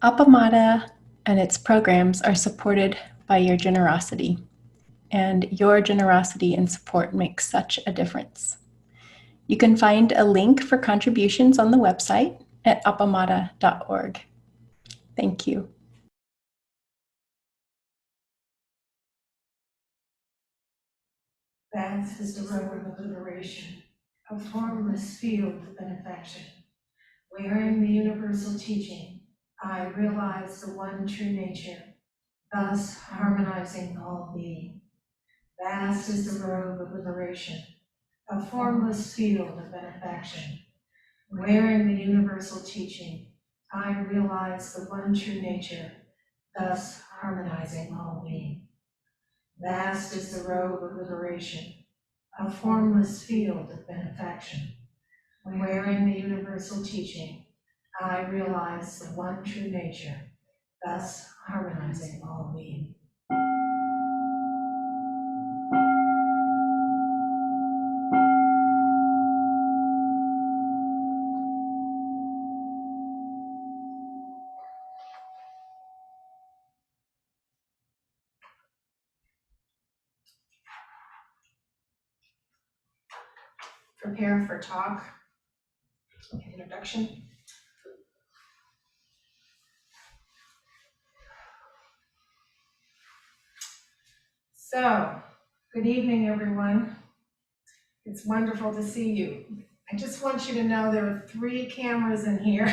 Appamada and its programs are supported by your generosity, and your generosity and support makes such a difference. You can find a link for contributions on the website at appamada.org. Thank you. Vast is the road of liberation, a formless field of benefaction. Wearing the universal teaching, I realize the one true nature, thus harmonizing all being. Vast is the road of liberation, a formless field of benefaction. Wearing the universal teaching, I realize the one true nature, thus harmonizing all being. Vast is the road of liberation, a formless field of benefaction. Wearing the universal teaching, I realize the one true nature, thus harmonizing all being. Prepare for talk, introduction. So, good evening, everyone. It's wonderful to see you. I just want you to know there are 3 cameras in here.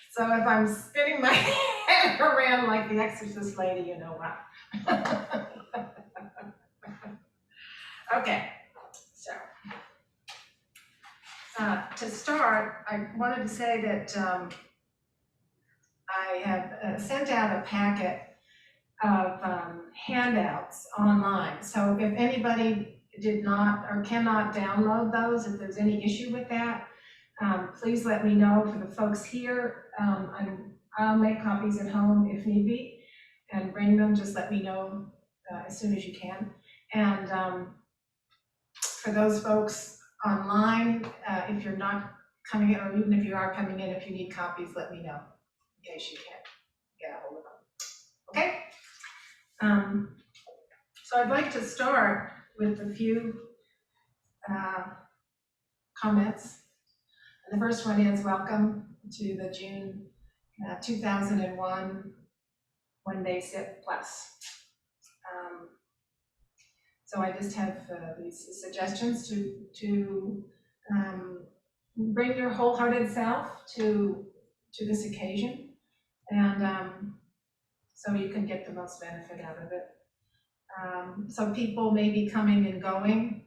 So if I'm spinning my head around like the Exorcist lady, you know what. Okay, so to start, I wanted to say that I have sent out a packet of handouts online. So if anybody did not or cannot download those, if there's any issue with that, please let me know. For the folks here, I'll make copies at home if need be and bring them. Just let me know as soon as you can. And for those folks online, if you're not coming in, or even if you are coming in, if you need copies, let me know in case you can't get a hold of them. Okay? So I'd like to start with a few comments. The first one is welcome to the June 2001 One Day Sit Plus. So I just have these suggestions to bring your wholehearted self to this occasion, and so you can get the most benefit out of it. Some people may be coming and going,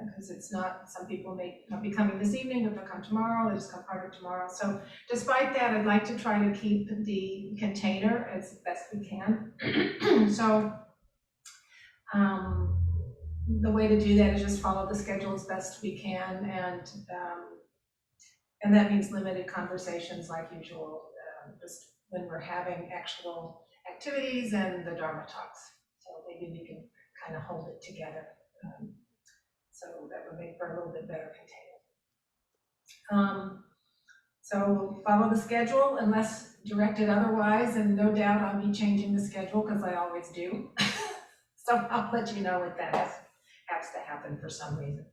because it's not, some people may not be coming this evening, but they'll come tomorrow, they'll just come part of tomorrow. So despite that, I'd like to try to keep the container as best we can. So the way to do that is just follow the schedule as best we can, and that means limited conversations like usual, just when we're having actual activities and the Dharma talks. So maybe we can kind of hold it together. So that would make for a little bit better container. So follow the schedule unless directed otherwise, and no doubt I'll be changing the schedule because I always do. So I'll let you know if that has to happen for some reason.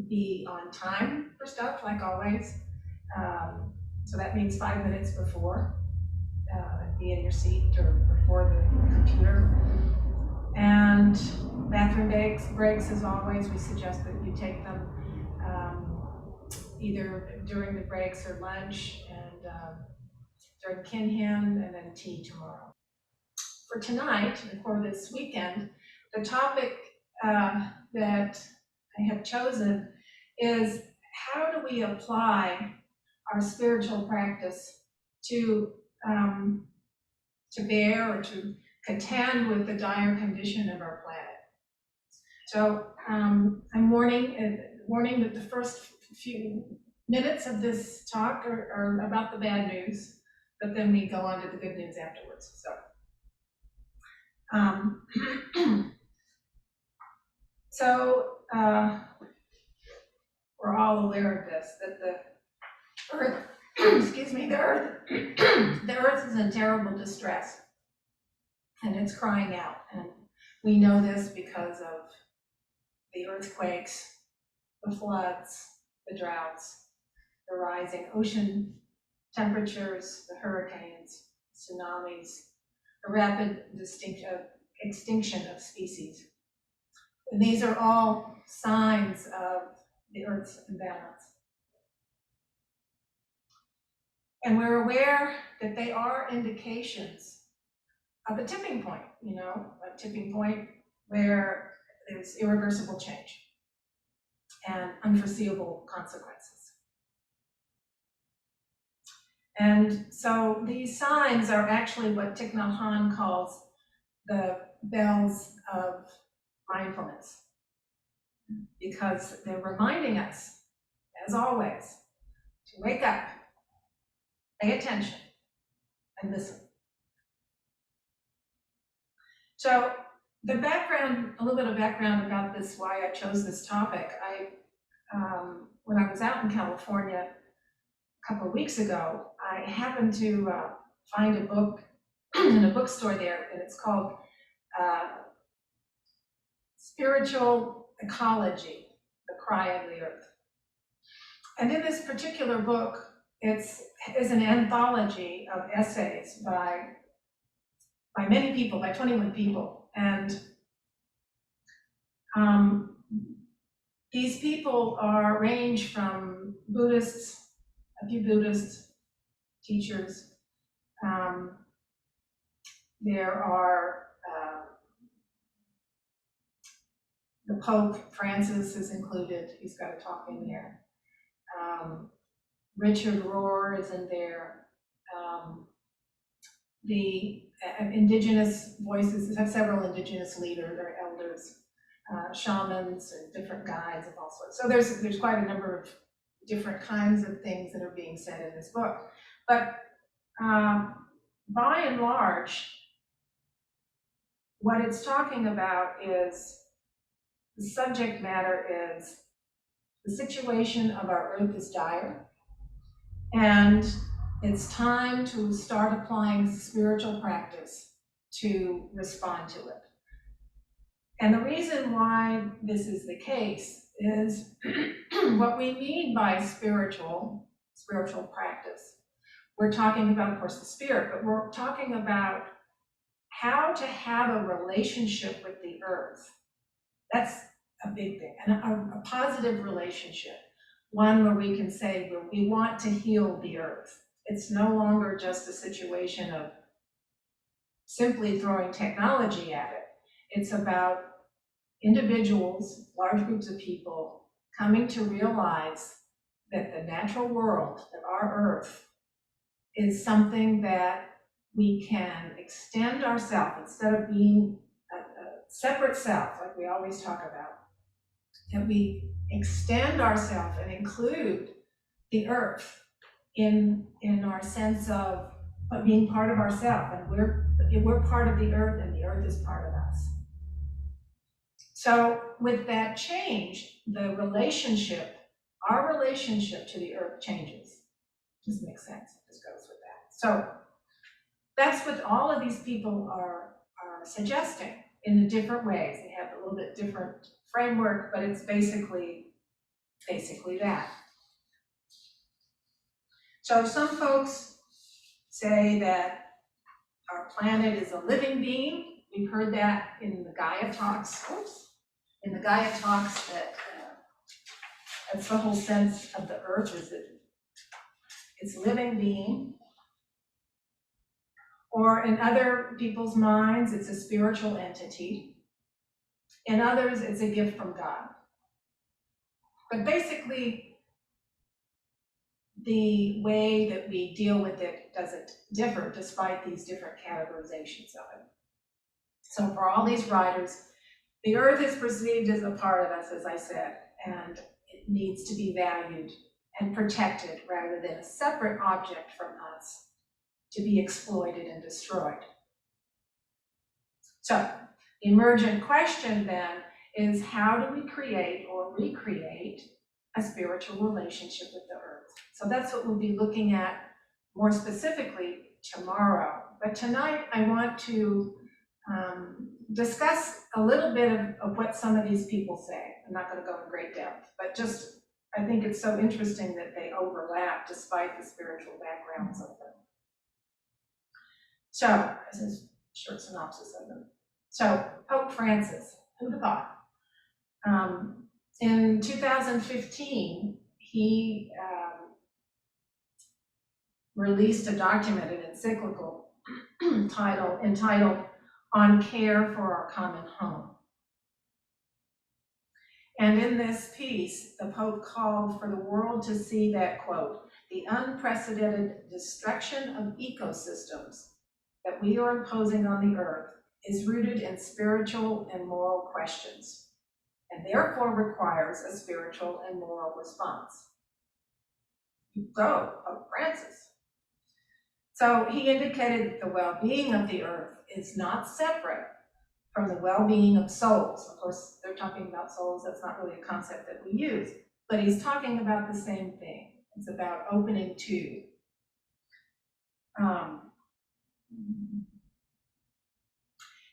Be on time for stuff, like always. So that means 5 minutes before. Be in your seat or before the computer. And bathroom breaks, as always, we suggest that you take them either during the breaks or lunch, and during Kinhan, and then tea tomorrow. For tonight, and for this weekend, the topic that I have chosen is, how do we apply our spiritual practice to bear or to contend with the dire condition of our planet? So I'm warning that the first few minutes of this talk are about the bad news, but then we go on to the good news afterwards. So we're all aware of this, that the earth, excuse me, the earth is in terrible distress and it's crying out. And we know this because of the earthquakes, the floods, the droughts, the rising ocean temperatures, the hurricanes, tsunamis, the rapid extinction of species. And these are all signs of the Earth's imbalance. And we're aware that they are indications of a tipping point, a tipping point where there's irreversible change and unforeseeable consequences. And so these signs are actually what Thich Nhat Hanh calls the bells of mindfulness, because they're reminding us, as always, to wake up, pay attention, and listen. So the background, a little bit of background about this, why I chose this topic. When I was out in California a couple of weeks ago, I happened to find a book in a bookstore there, and it's called Spiritual Ecology, The Cry of the Earth. And in this particular book, it's an anthology of essays by many people, by 21 people. And these people range from Buddhists, a few Buddhist teachers. There are the Pope Francis is included. He's got a talk in there. Richard Rohr is in there. The indigenous voices have several indigenous leaders or elders, shamans, and different guides of all sorts. So there's quite a number of different kinds of things that are being said in this book. But by and large, what it's talking about is, the subject matter is, the situation of our Earth is dire, and it's time to start applying spiritual practice to respond to it. And the reason why this is the case is what we mean by spiritual practice. We're talking about, of course, the spirit, but we're talking about how to have a relationship with the earth. That's a big thing, and a positive relationship, one where we can say, well, we want to heal the earth. It's no longer just a situation of simply throwing technology at it. It's about individuals, large groups of people, coming to realize that the natural world, that our earth, is something that we can extend ourselves, instead of being a separate self, like we always talk about, that we extend ourselves and include the earth in our sense of being part of ourselves, and we're part of the earth, and the earth is part of us. So with that change, the relationship, our relationship to the earth changes. This makes sense, it just goes with that. So that's what all of these people are suggesting in different ways. They have a little bit different framework, but it's basically that. So some folks say that our planet is a living being. We've heard that in the Gaia talks. In the Gaia talks, that's the whole sense of the earth, is that it's a living being. Or in other people's minds, it's a spiritual entity. In others, it's a gift from God. But basically, the way that we deal with it doesn't differ, despite these different categorizations of it. So for all these writers, the earth is perceived as a part of us, as I said, and it needs to be valued and protected rather than a separate object from us to be exploited and destroyed. So the emergent question then is, how do we create or recreate a spiritual relationship with the earth. So that's what we'll be looking at more specifically tomorrow. But tonight I want to discuss a little bit of what some of these people say. I'm not going to go in great depth, but just I think it's so interesting that they overlap despite the spiritual backgrounds of them. So, this is a short synopsis of them. So, Pope Francis, who'd have thought? In 2015, he released a document, an encyclical entitled On Care for Our Common Home. And in this piece, the Pope called for the world to see that, quote, the unprecedented destruction of ecosystems that we are imposing on the earth is rooted in spiritual and moral questions, and therefore requires a spiritual and moral response. Go, Pope Francis. So he indicated the well-being of the earth is not separate from the well-being of souls. Of course, they're talking about souls. That's not really a concept that we use, but he's talking about the same thing. It's about opening to.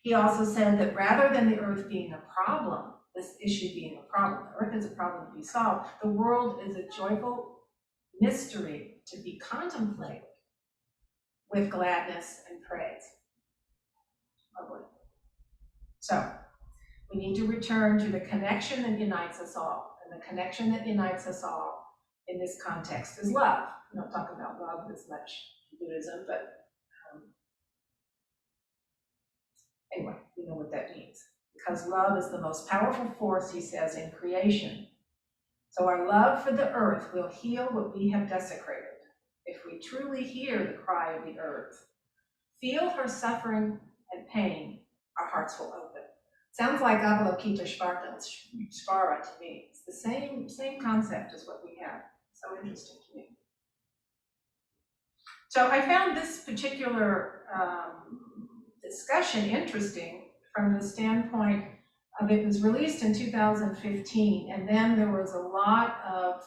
He also said that rather than the earth being a problem, this issue being a problem, the earth is a problem to be solved, the world is a joyful mystery to be contemplated with gladness and praise. Lovely. So, we need to return to the connection that unites us all. And the connection that unites us all in this context is love. We don't talk about love as much in Buddhism, but anyway, we know what that means. Because love is the most powerful force, he says, in creation. So our love for the earth will heal what we have desecrated. If we truly hear the cry of the earth, feel her suffering and pain, our hearts will open. Sounds like Avalokiteshvara to me. It's the same concept as what we have. So interesting to me. So I found this particular discussion interesting from the standpoint of it was released in 2015, and then there was a lot of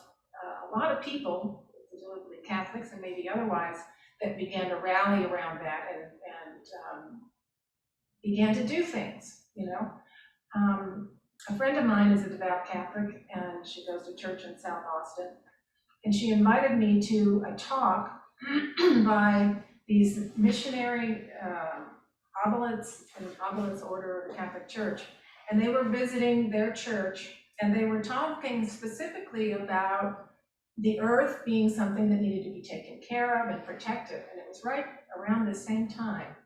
people, presumably Catholics and maybe otherwise, that began to rally around that and began to do things, you know. A friend of mine is a devout Catholic, and she goes to church in South Austin, and she invited me to a talk by these missionary oblates in the Oblates Order of the Catholic Church, and they were visiting their church, and they were talking specifically about the earth being something that needed to be taken care of and protected, and it was right around the same time.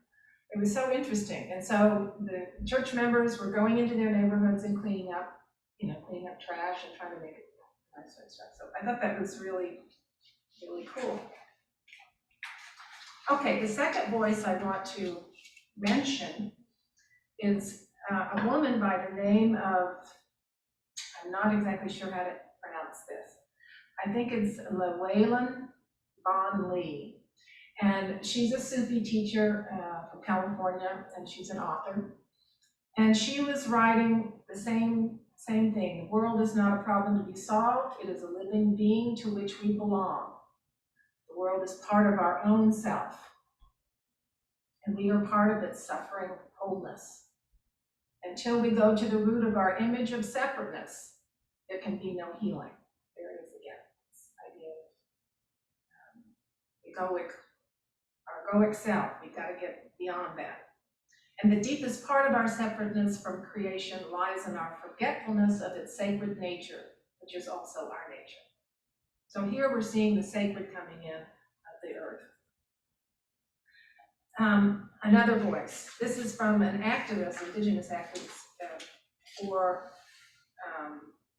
It was so interesting, and so the church members were going into their neighborhoods and cleaning up trash and trying to make it nice and stuff. So I thought that was really, really cool. Okay, the second voice I want to mention is a woman by the name of, I'm not exactly sure how to pronounce this. I think it's Llewellyn Bon Lee. And she's a Sufi teacher from California, and she's an author. And she was writing the same thing. The world is not a problem to be solved. It is a living being to which we belong. The world is part of our own self, and we are part of its suffering wholeness. Until we go to the root of our image of separateness, there can be no healing. There it is again, this idea of our egoic self. We've got to get beyond that. And the deepest part of our separateness from creation lies in our forgetfulness of its sacred nature, which is also our nature. So here we're seeing the sacred coming in of the earth. Another voice. This is from an activist, indigenous activist,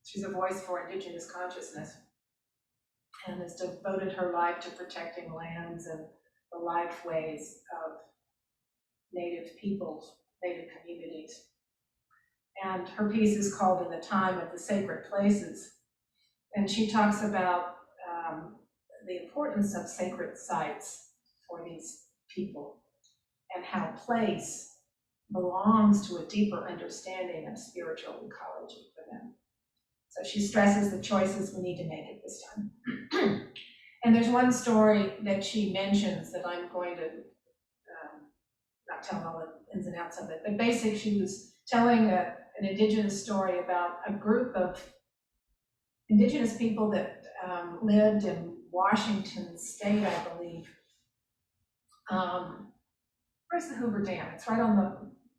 she's a voice for indigenous consciousness, and has devoted her life to protecting lands and the lifeways of Native peoples, Native communities. And her piece is called In the Time of the Sacred Places. And she talks about the importance of sacred sites for these people and how place belongs to a deeper understanding of spiritual ecology for them. So she stresses the choices we need to make at this time. And there's one story that she mentions that I'm going to not tell all the ins and outs of it, but basically she was telling an indigenous story about a group of indigenous people that lived in Washington State, I believe. Where's the Hoover Dam? It's right on the,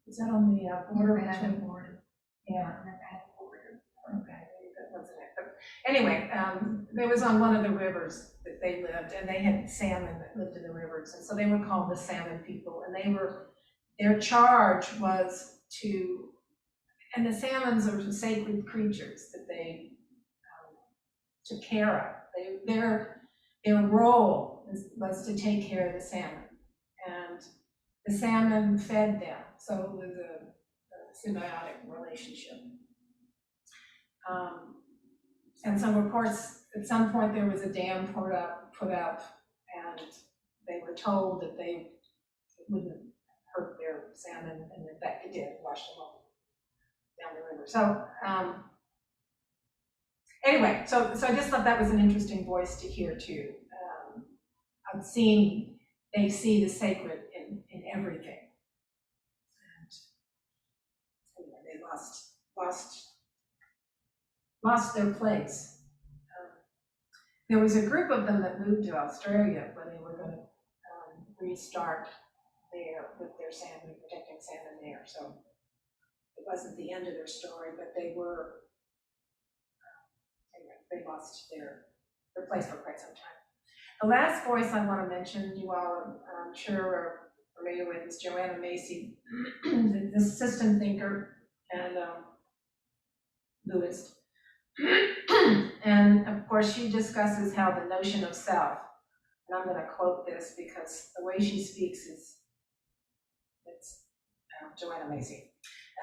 is that on the border? Right on the border. Yeah. Okay, that wasn't it. But anyway, it was on one of the rivers that they lived, and they had salmon that lived in the rivers, and so they were called the salmon people, and their charge was to, and the salmons are sacred creatures that they took care of. Their role was to take care of the salmon, and the salmon fed them, so it was a symbiotic relationship. And so of course, at some point there was a dam put up, and they were told that they wouldn't hurt their salmon, and in fact it did, washed them all down the river. So anyway, so I just thought that was an interesting voice to hear too. I've seen, they see the sacred in everything. And anyway, they lost their place. There was a group of them that moved to Australia when they were going to restart with their salmon, protecting salmon there. So it wasn't the end of their story, but they were, anyway, they lost their place for quite some time. The last voice I want to mention, you all I'm sure are familiar with, is Joanna Macy, the system thinker and Buddhist. And of course, she discusses how the notion of self, and I'm going to quote this because the way she speaks it's Joanna Macy.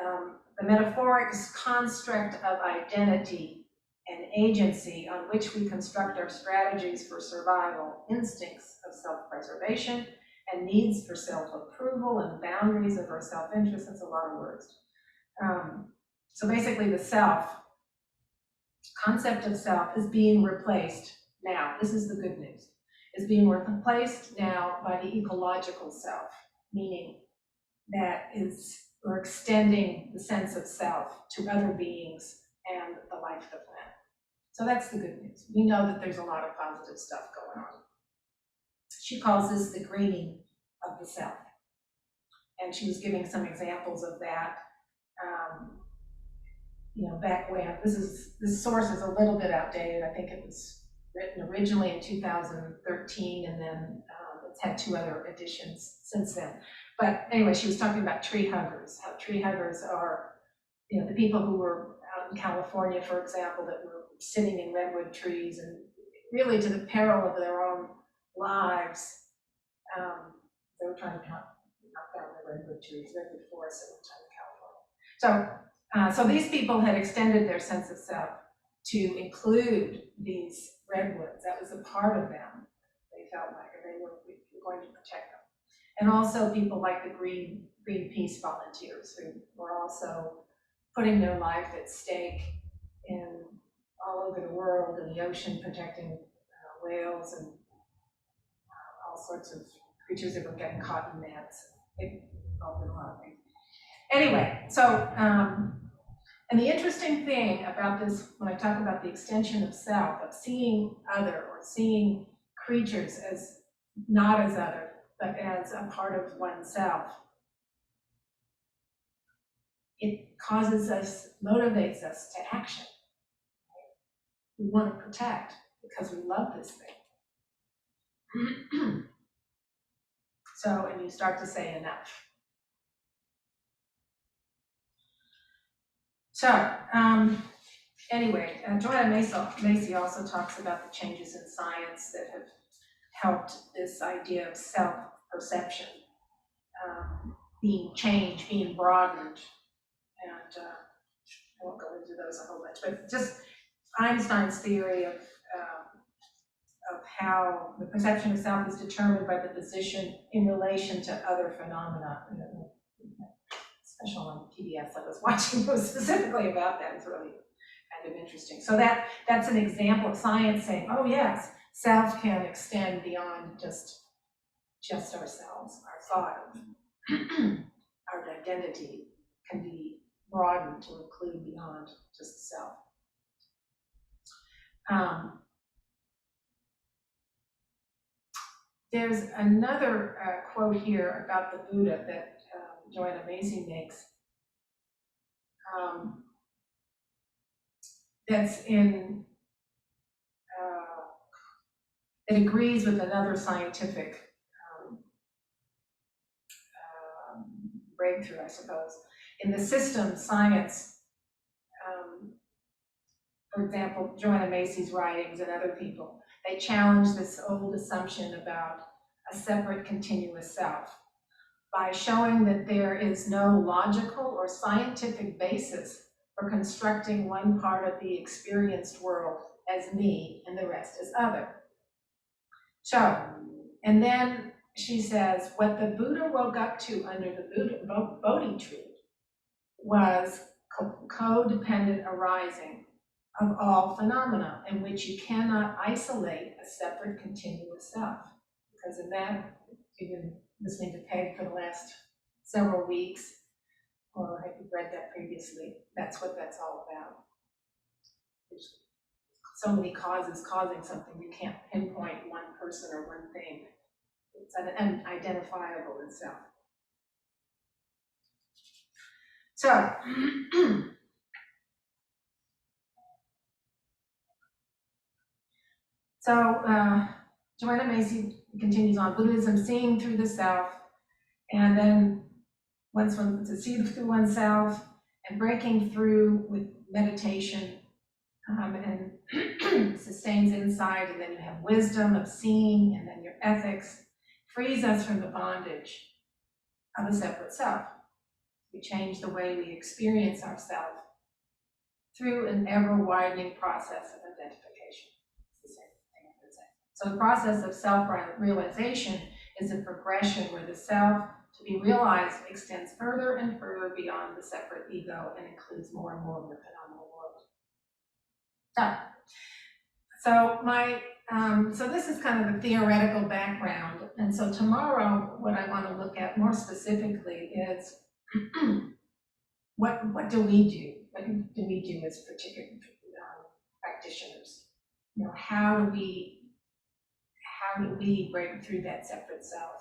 The metaphoric construct of identity and agency on which we construct our strategies for survival, instincts of self-preservation, and needs for self-approval and boundaries of our self-interest. That's a lot of words. So basically the concept of self is being replaced now. This is the good news. Is being replaced now by the ecological self, meaning that we're extending the sense of self to other beings and the life of the planet. So that's the good news. We know that there's a lot of positive stuff going on. She calls this the greening of the self. And she was giving some examples of that. Back when, this source is a little bit outdated. I think it was written originally in 2013, and then it's had 2 other editions since then. But anyway, she was talking about tree huggers, how tree huggers are, the people who were out in California, for example, that were sitting in redwood trees and really to the peril of their own lives. They were trying to knock down the redwood trees, redwood forests in California. So these people had extended their sense of self to include these redwoods. That was a part of them. They felt like we were going to protect them. And also people like the Greenpeace volunteers who were also putting their life at stake in all over the world, in the ocean, protecting whales and all sorts of creatures that were getting caught in nets. They involved in a lot of things. Anyway, so, and the interesting thing about this, when I talk about the extension of self, of seeing other or seeing creatures as not as other, but as a part of oneself, it causes us, motivates us to action. We want to protect because we love this thing. So, and you start to say enough. So, anyway, Joanna Macy also talks about the changes in science that have helped this idea of self-perception being changed, being broadened. And I won't go into those a whole bunch, but just Einstein's theory of how the perception of self is determined by the position in relation to other phenomena. Special on PBS I was watching was specifically about that. It's really kind of interesting. So that's an example of science saying, oh yes, self can extend beyond just ourselves. Our thought of our identity can be broadened to include beyond just self. There's another quote here about the Buddha that Joanna Macy makes. That's in, it agrees with another scientific breakthrough, I suppose. In the system science, for example, Joanna Macy's writings and other people, they challenge this old assumption about a separate continuous self by showing that there is no logical or scientific basis for constructing one part of the experienced world as me and the rest as other. So, and then she says, what the Buddha woke up to under the Bodhi tree was codependent arising of all phenomena in which you cannot isolate a separate continuous self. Because in that, you've been listening to Peg for the last several weeks, or have you read that previously? That's what that's all about. There's so many causes causing something, you can't pinpoint one person or one thing. It's unidentifiable itself. So Joanna Macy continues on, Buddhism seeing through the self, and then once one to see through oneself and breaking through with meditation and sustains insight, and then you have wisdom of seeing, and then your ethics frees us from the bondage of a separate self. We change the way we experience ourselves through an ever-widening process of identification. It's the same thing I would say. So the process of self-realization is a progression where the self to be realized extends further and further beyond the separate ego and includes more and more of the phenomenal world. So this is kind of the theoretical background. And so tomorrow, what I want to look at more specifically is what do we do? What do we do as particular practitioners? You know, how do we break through that separate self?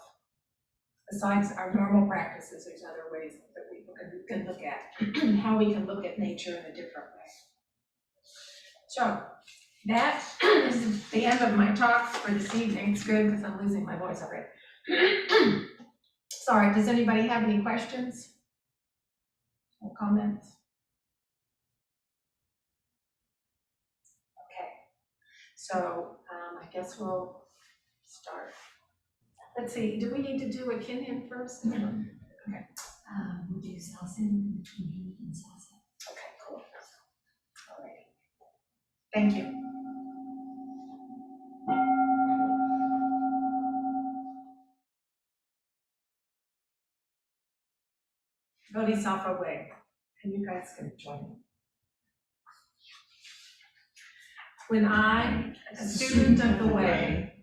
Besides our normal practices, there's other ways that we can look at how we can look at nature in a different way. So that is the end of my talk for this evening. It's good because I'm losing my voice already. Sorry, does anybody have any questions or comments? Okay, so I guess we'll start. Let's see, do we need to do a kinhin first? No. Okay. We'll do salsa and kinhin and salsa. Okay, cool. All right. Thank you. Bodhisattva way, and you guys can join me. When I, a student of the way,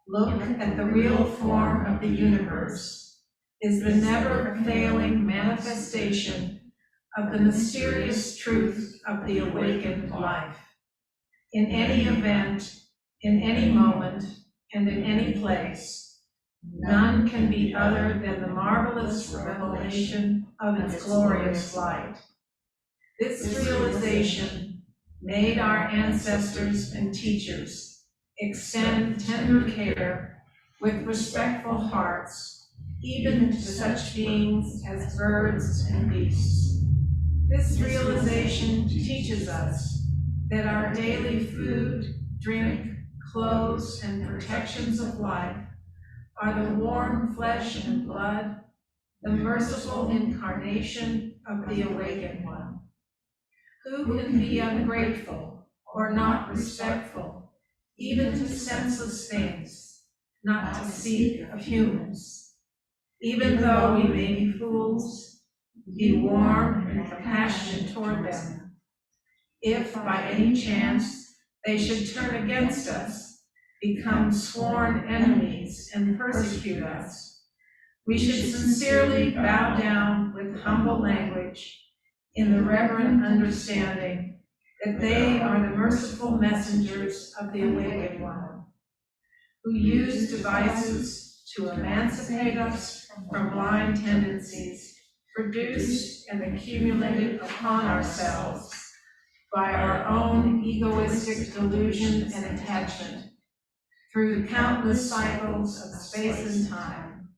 look at the real form of the universe, is the never-failing manifestation of the mysterious truth of the awakened life. In any event, in any moment, and in any place, none can be other than the marvelous revelation of its glorious light. This realization made our ancestors and teachers extend tender care with respectful hearts, even to such beings as birds and beasts. This realization teaches us that our daily food, drink, clothes, and protections of life are the warm flesh and blood, the merciful incarnation of the awakened one. Who can be ungrateful or not respectful, even to senseless things, not to speak of humans? Even though we may be fools, be warm and compassionate toward them. If by any chance they should turn against us, become sworn enemies, and persecute us, we should sincerely bow down with humble language in the reverent understanding that they are the merciful messengers of the Awakened One, who use devices to emancipate us from blind tendencies produced and accumulated upon ourselves by our own egoistic delusion and attachment through the countless cycles of space and time.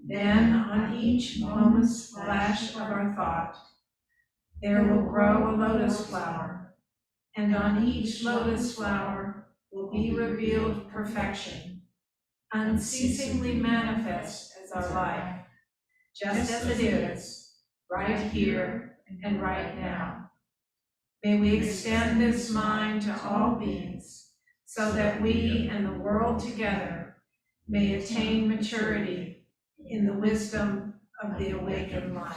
Then, on each moment's flash of our thought, there will grow a lotus flower, and on each lotus flower will be revealed perfection, unceasingly manifest as our life, just as it is, right here and right now. May we extend this mind to all beings, so that we and the world together may attain maturity in the wisdom of the awakened life.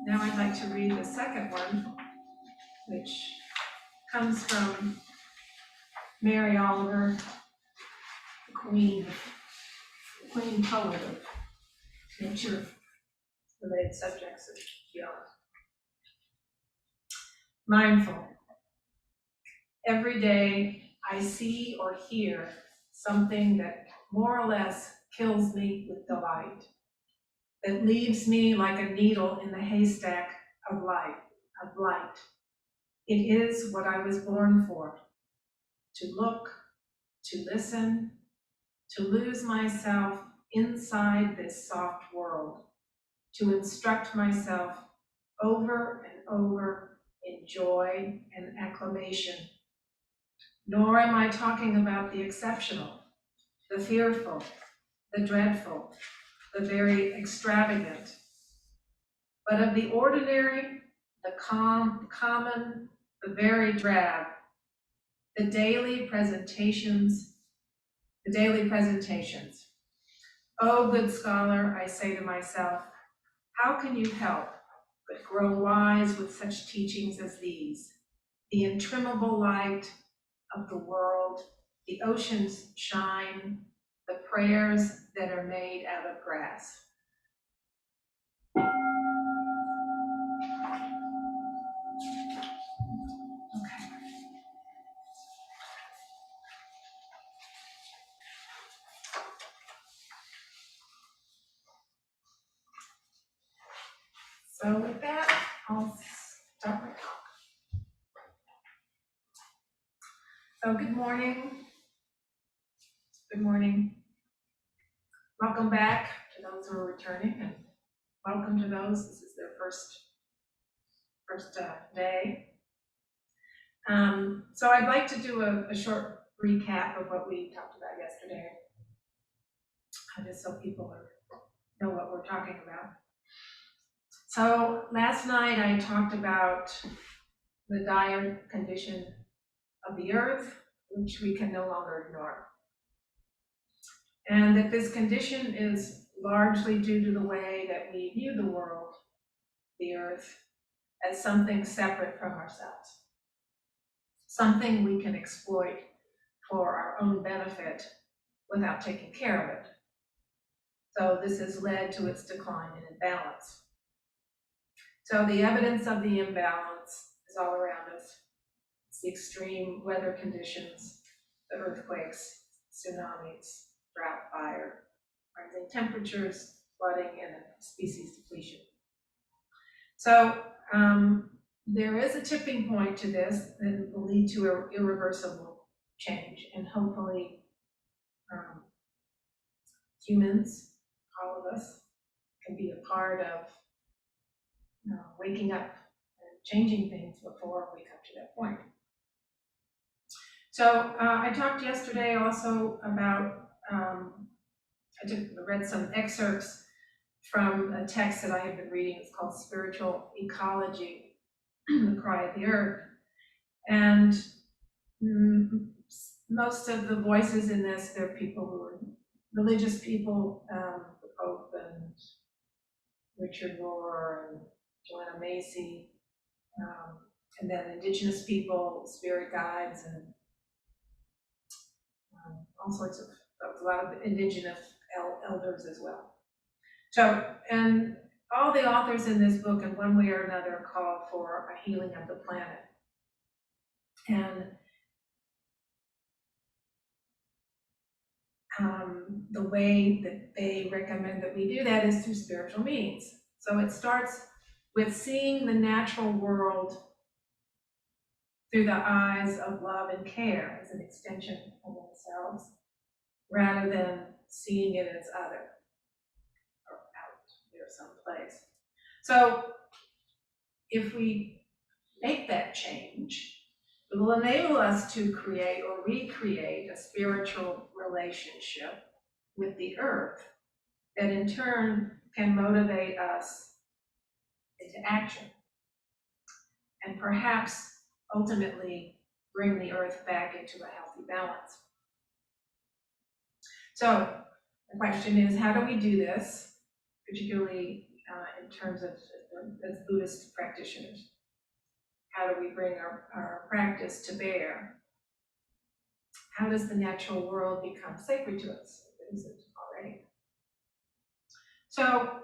Now I'd like to read the second one, which comes from Mary Oliver, the queen poet of nature-related subjects of beyond. Mindful. Every day I see or hear something that more or less kills me with delight, that leaves me like a needle in the haystack of light. It is what I was born for, to look, to listen, to lose myself inside this soft world, to instruct myself over and over in joy and acclamation. Nor am I talking about the exceptional, the fearful, the dreadful, the very extravagant, but of the ordinary, the common, the very drab, the daily presentations. Oh, good scholar, I say to myself, how can you help but grow wise with such teachings as these? The intrimmable light of the world, the ocean's shine, the prayers that are made out of grass. Okay. So with that, I'll start my talk. So good morning. Good morning. Welcome back to those who are returning, and welcome to those. This is their first day. So I'd like to do a short recap of what we talked about yesterday, just so people know what we're talking about. So last night I talked about the dire condition of the earth, which we can no longer ignore. And that this condition is largely due to the way that we view the world, the earth, as something separate from ourselves, something we can exploit for our own benefit without taking care of it. So this has led to its decline and imbalance. So the evidence of the imbalance is all around us. It's the extreme weather conditions, the earthquakes, tsunamis, drought, fire, rising temperatures, flooding, and species depletion. So there is a tipping point to this that will lead to irreversible change, and hopefully humans, all of us, can be a part of waking up and changing things before we come to that point. So I talked yesterday also about, I read some excerpts from a text that I have been reading. It's called Spiritual Ecology, The Cry of the Earth. And most of the voices in this, they're people who are religious people, the Pope and Richard Rohr and Joanna Macy, and then indigenous people, spirit guides, and all sorts of, a lot of indigenous elders as well. So, and all the authors in this book in one way or another call for a healing of the planet. And the way that they recommend that we do that is through spiritual means. So it starts with seeing the natural world through the eyes of love and care as an extension of ourselves, rather than seeing it as other or out there someplace. So if we make that change, it will enable us to create or recreate a spiritual relationship with the earth that in turn can motivate us into action and perhaps ultimately bring the earth back into a healthy balance. So the question is, how do we do this, particularly in terms of as Buddhist practitioners? How do we bring our practice to bear? How does the natural world become sacred to us? Is it already? So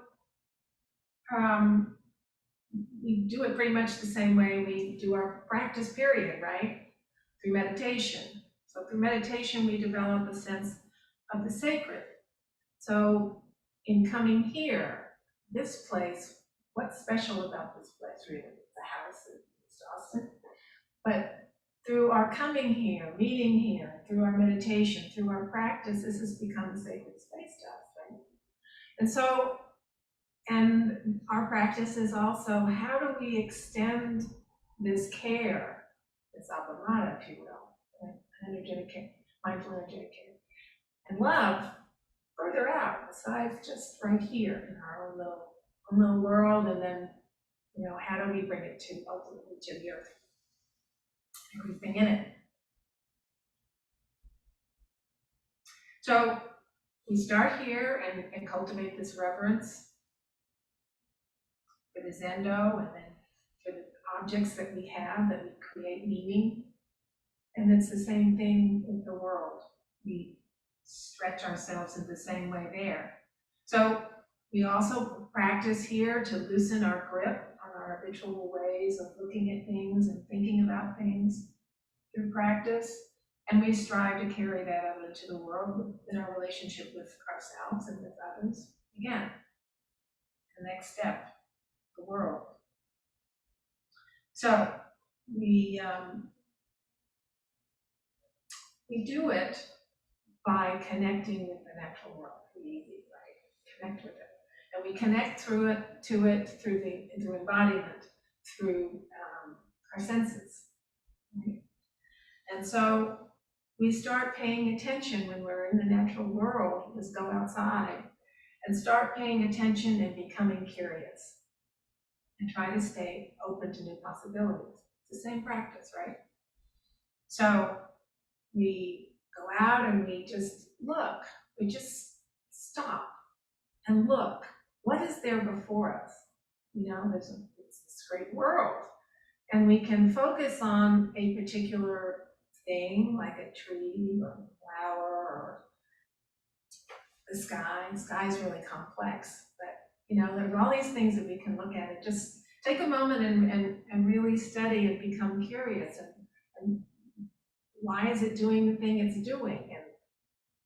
we do it pretty much the same way we do our practice period, right? Through meditation. So through meditation, we develop a sense of the sacred. So in coming here, this place, what's special about this place really? The house in East Austin. But through our coming here, meeting here, through our meditation, through our practice, this has become a sacred space to us, right? And so, and our practice is also, how do we extend this care, this appamada, if you will, right? Energetic care, mindful energetic care, and love further out, besides just right here in our own little world, and then, how do we bring it to ultimately to the earth, everything in it. So we start here and cultivate this reverence for the Zendo, and then for the objects that we have, that we create meaning. And it's the same thing with the world. We stretch ourselves in the same way there. So we also practice here to loosen our grip on our habitual ways of looking at things and thinking about things through practice. And we strive to carry that out into the world in our relationship with ourselves and with others. Again, the next step, the world. So we do it by connecting with the natural world. Pretty easy, right? Connect with it. And we connect through embodiment, through our senses. Right? And so we start paying attention when we're in the natural world. Just go outside and start paying attention and becoming curious, and try to stay open to new possibilities. It's the same practice, right? So we go out and we just look. We just stop and look. What is there before us? It's this great world. And we can focus on a particular thing, like a tree or a flower or the sky. The sky is really complex, but there's all these things that we can look at and just take a moment and really study and become curious. And why is it doing the thing it's doing? And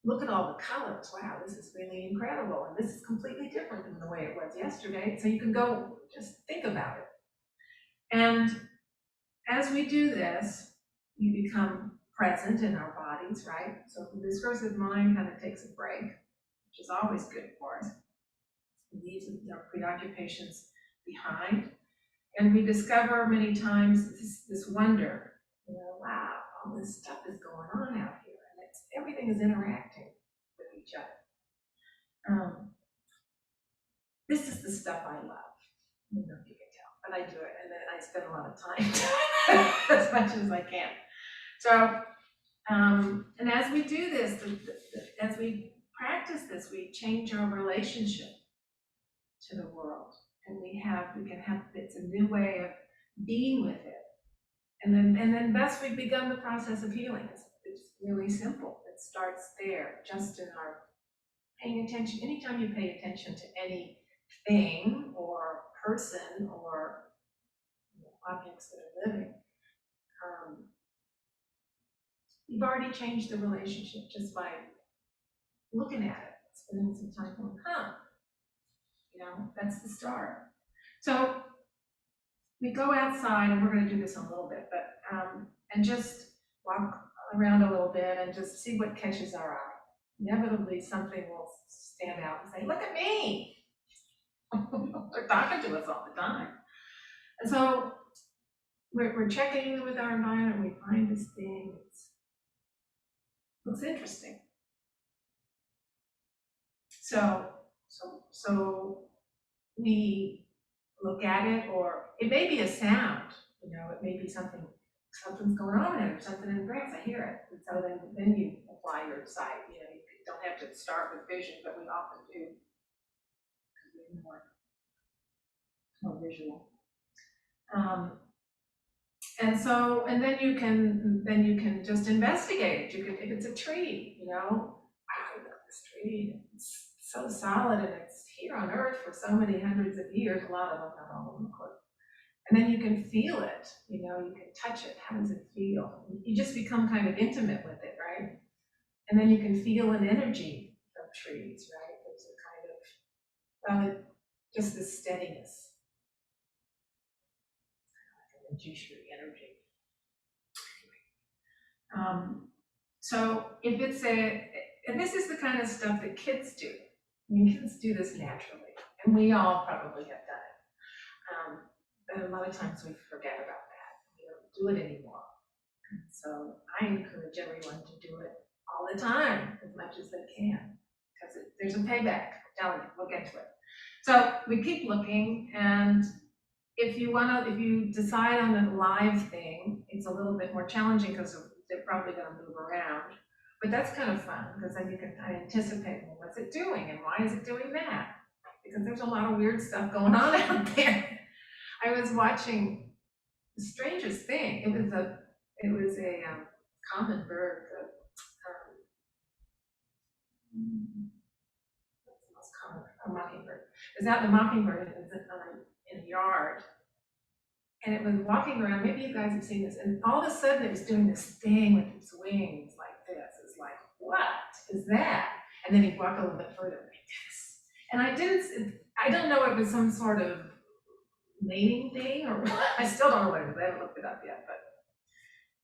look at all the colors. Wow, this is really incredible. And this is completely different than the way it was yesterday. So you can go just think about it. And as we do this, we become present in our bodies, right? So the discursive mind kind of takes a break, which is always good for us. It leaves our preoccupations behind. And we discover many times this wonder, wow, all this stuff is going on out here. And everything is interacting with each other. This is the stuff I love. I don't know if you can tell, but I do it, and then I spend a lot of time as much as I can. So, and as we do this, as we practice this, we change our relationship to the world, and we can have, it's a new way of being with it. And then thus we've begun the process of healing. It's really simple. It starts there, just in our paying attention. Anytime you pay attention to anything or person or objects that are living, you've already changed the relationship just by looking at it, spending some time going, that's the start. So we go outside, and we're going to do this in a little bit, but and just walk around a little bit and just see what catches our eye. Inevitably, something will stand out and say, "Look at me!" They're talking to us all the time. And so we're checking with our environment. We find this thing that looks interesting. So we look at it, or it may be a sound. It may be something's going on there, something in the grass. I hear it. And so then you apply your sight. You don't have to start with vision, but we often do, because we're more visual. And then you can just investigate it. You can, if it's a tree, wow, look at this tree. It's so solid, and it's here on Earth for so many hundreds of years. A lot of them, not all of them, of course. And then you can feel it. You can touch it. How does it feel? You just become kind of intimate with it, right? And then you can feel an energy of trees, right? There's a kind of just this steadiness. Juicery energy. So if it's and this is the kind of stuff that kids do. Kids do this naturally, and we all probably have done it. But a lot of times we forget about that. We don't do it anymore. So I encourage everyone to do it all the time, as much as they can, because there's a payback. I'm telling you, we'll get to it. So we keep looking, and if you decide on a live thing, it's a little bit more challenging because they're probably going to move around. But that's kind of fun, because then you can kind of anticipate, well, what's it doing and why is it doing that? Because there's a lot of weird stuff going on out there. I was watching the strangest thing. It was a common bird. What's the most common? A mockingbird. It was out in the mockingbird. It was in a yard. And it was walking around, maybe you guys have seen this, and all of a sudden it was doing this thing with its wings like this. It's like, what is that? And then he'd walk a little bit further like this. And I don't know if it was some sort of mating thing, or I still don't know what it was. I haven't looked it up yet, but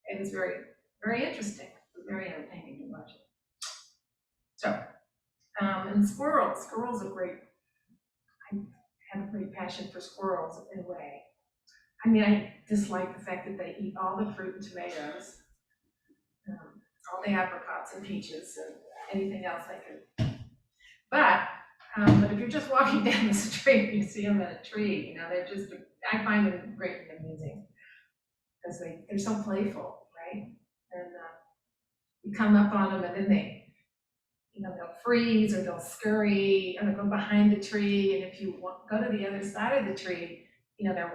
it was very, very interesting. It was very entertaining to watch it. So, and squirrels are great. I have a great passion for squirrels in a way. I dislike the fact that they eat all the fruit and tomatoes, all the apricots and peaches and anything else they could. But if you're just walking down the street and you see them in a tree, I find them great and amusing, because they're so playful, right? And you come up on them, and then they'll freeze, or they'll scurry, or they'll go behind the tree. And if you go to the other side of the tree, they're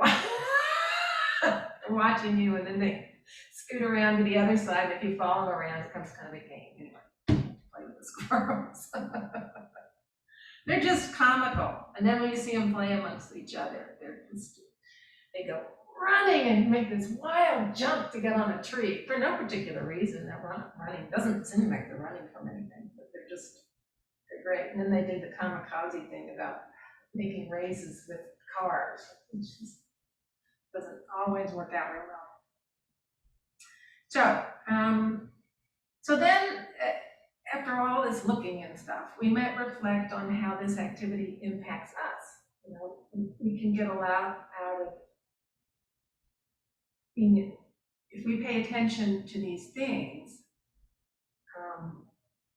watching you, and then they scoot around to the other side. And if you follow them around, it becomes kind of a game. Play with the squirrels. They're just comical. And then when you see them play amongst each other, they go running and make this wild jump to get on a tree for no particular reason. They're running. Doesn't seem like they're running from anything, but they're great. And then they did the kamikaze thing about making races with cars, which doesn't always work out real well. So then, after all this looking and stuff, we might reflect on how this activity impacts us. We can get a lot out of being, if we pay attention to these things,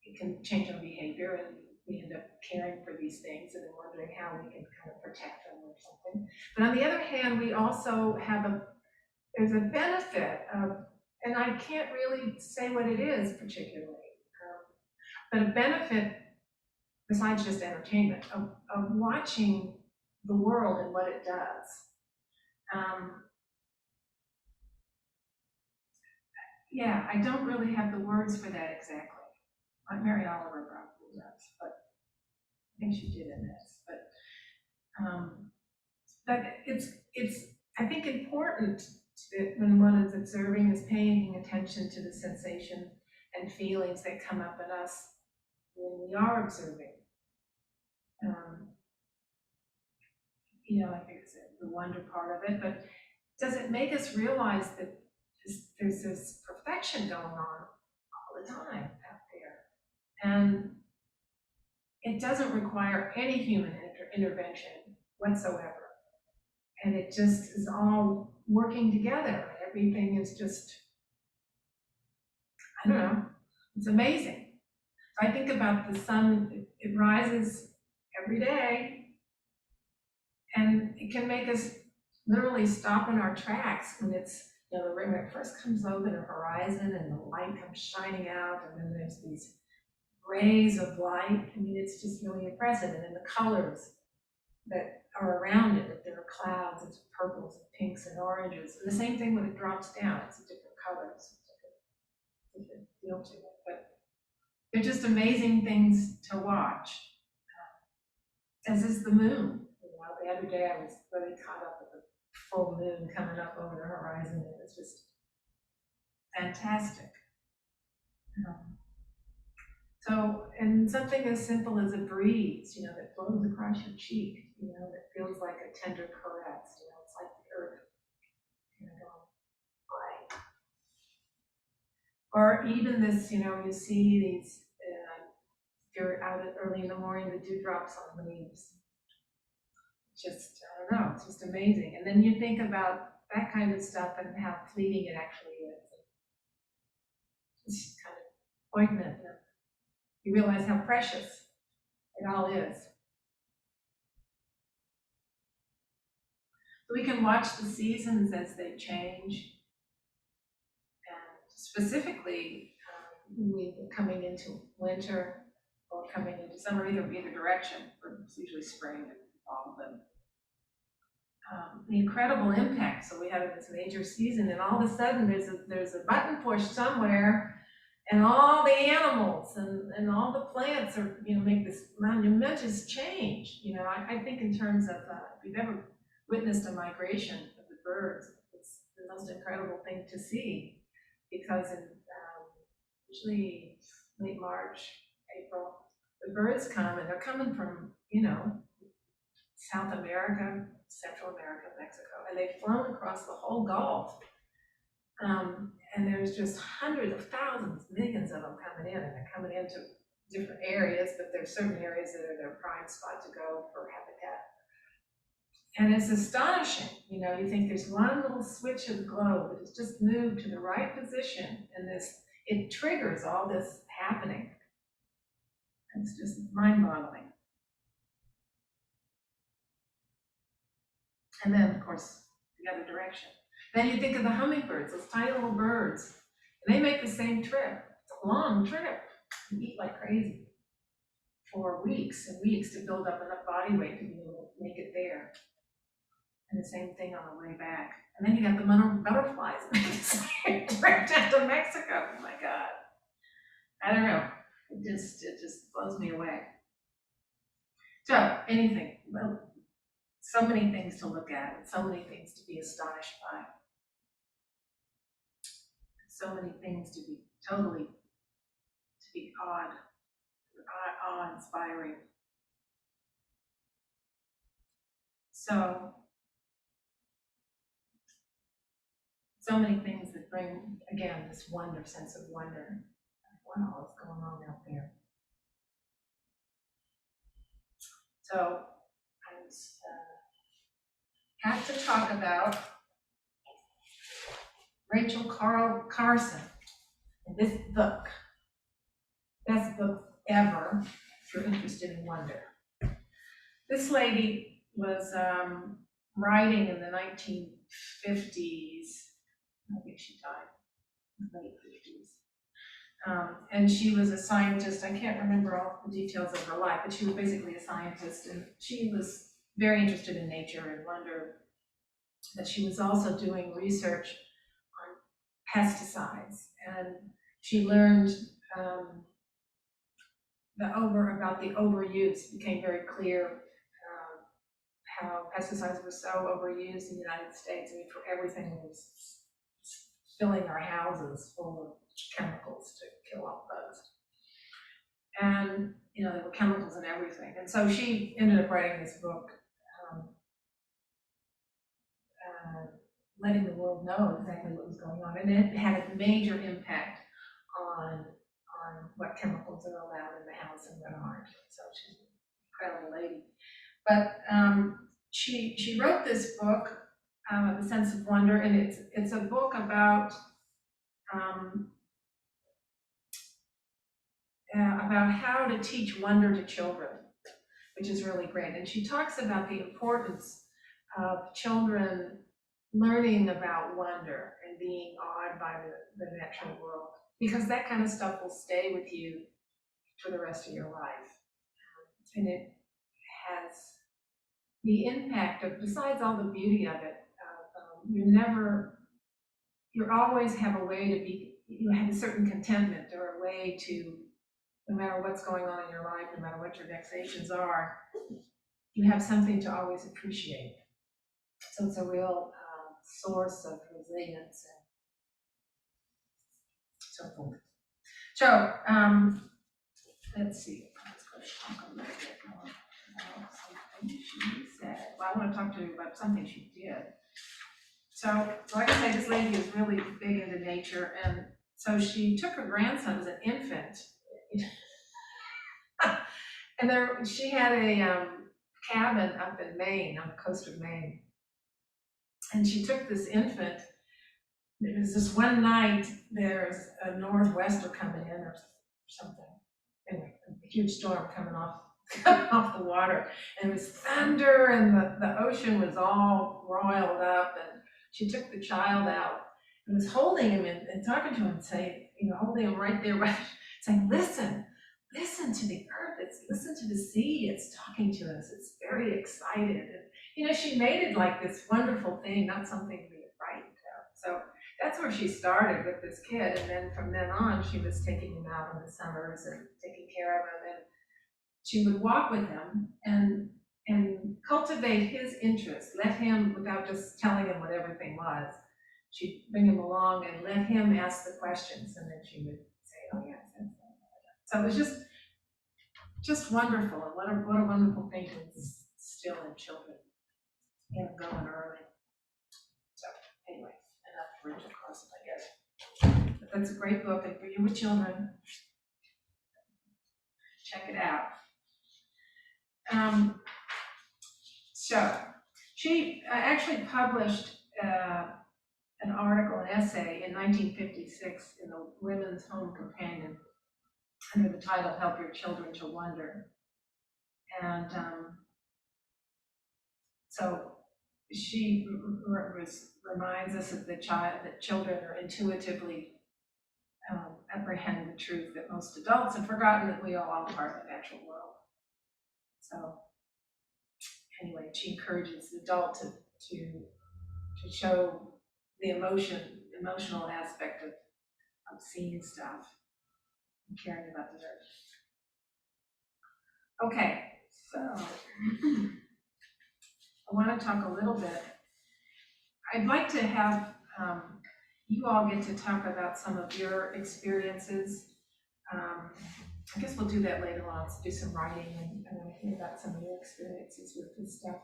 it can change our behavior, and we end up caring for these things and then wondering how we can kind of protect them or something. But on the other hand, we also have there's a benefit of, and I can't really say what it is particularly, but a benefit besides just entertainment, of watching the world and what it does. Yeah, I don't really have the words for that exactly. Like Mary Oliver probably does, but I think she did in this. But it's I think important that when one is observing is paying attention to the sensation and feelings that come up in us when we are observing. Like I said, the wonder part of it, but does it make us realize that there's this perfection going on all the time out there? And it doesn't require any human intervention whatsoever. And it just is all working together. Everything is just, I don't know, it's amazing. I think about the sun, it rises every day, and it can make us literally stop in our tracks when it's, the rim it first comes over the horizon and the light comes shining out, and then there's these rays of light. I mean, it's just really impressive. And then the colors that are around it, if there are clouds, it's purples and pinks and oranges. And the same thing when it drops down, it's a different color, it's a different feel to it. But they're just amazing things to watch, as is the moon. The other day I was really caught up with the full moon coming up over the horizon, and it's just fantastic. So, and something as simple as a breeze, that blows across your cheek, that feels like a tender caress, it's like the earth going by. Or even this, you see these, if you're out early in the morning, the dewdrops on the leaves. Just, I don't know, it's just amazing. And then you think about that kind of stuff and how fleeting it actually is. It's kind of poignant. You realize how precious it all is. So we can watch the seasons as they change. And specifically, we're coming into winter or coming into summer, either direction, or it's usually spring and fall. But the incredible impact. So we have this major season, and all of a sudden there's a button push somewhere, and all the animals and all the plants are make this monumentous change. I think in terms of if you've ever witnessed a migration of the birds, it's the most incredible thing to see, because in usually late March, April, the birds come, and they're coming from South America, Central America, Mexico, and they've flown across the whole Gulf. And there's just hundreds of thousands, millions of them coming in, and they're coming into different areas, but there's certain areas that are their prime spot to go for habitat. And it's astonishing, you think there's one little switch of the globe that has just moved to the right position, and it triggers all this happening. It's just mind-boggling. And then, of course, the other direction. Then you think of the hummingbirds, those tiny little birds, and they make the same trip. It's a long trip. You eat like crazy for weeks and weeks to build up enough body weight to be able to make it there. And the same thing on the way back. And then you got the butterflies make the same trip down to Mexico. Oh my God. I don't know. It just blows me away. So anything, well, so many things to look at, and so many things to be astonished by. So many things to be awe-inspiring. So many things that bring, again, this sense of wonder. What all is going on out there? So I have to talk about Rachel Carson and this book. Best book ever if you're interested in wonder. This lady was writing in the 1950s. I think she died in the late 50s. And she was a scientist. I can't remember all the details of her life, but she was basically a scientist, and she was very interested in nature and wonder that she was also doing research on pesticides. And she learned about the overuse. It became very clear how pesticides were so overused in the United States. I mean, for everything was filling our houses full of chemicals to kill off bugs. And, there were chemicals in everything. And so she ended up writing this book, letting the world know exactly what was going on. And it had a major impact on what chemicals are allowed in the house and what aren't. So she's an incredible lady. But she wrote this book, The Sense of Wonder, and it's a book about how to teach wonder to children, which is really great. And she talks about the importance of children learning about wonder and being awed by the natural world, because that kind of stuff will stay with you for the rest of your life. And it has the impact of, besides all the beauty of it, you always have a way to be, you have a certain contentment or a way to, no matter what's going on in your life, no matter what your vexations are, you have something to always appreciate. So it's a real source of resilience and so forth. So let's see. Let's go talk a little bit more about something she said. Well, I want to talk to you about something she did. So like I say, this lady is really big into nature, and so she took her grandson as an infant, and she had a cabin up in Maine, on the coast of Maine, and she took this infant. It was this one night, there's a northwester coming in or something. Anyway, a huge storm coming off the water. And it was thunder, and the ocean was all roiled up. And she took the child out and was holding him and talking to him, saying, holding him right there, right, saying, listen to the earth, listen to the sea, it's talking to us, it's very excited. And, she made it like this wonderful thing, not something to be frightened of. So that's where she started with this kid, and then from then on, she was taking him out in the summers and taking care of him, and she would walk with him and cultivate his interest. Let him, without just telling him what everything was, she'd bring him along and let him ask the questions, and then she would say, "Oh yes." So it was just wonderful, and what a wonderful thing to instill in children, and going early. So anyway. Enough for course, I guess. But that's a great book, and for you with children, check it out. So she actually published an article, an essay in 1956 in the Women's Home Companion under the title "Help Your Children to Wonder." And so she reminds us that children are intuitively apprehend the truth that most adults have forgotten, that we all are part of the natural world. So anyway, she encourages the adult to show the emotional aspect of seeing stuff and caring about the earth. Okay, so I want to talk a little bit. I'd like to have you all get to talk about some of your experiences. I guess we'll do that later on. Let's do some writing, and I want to hear about some of your experiences with this stuff.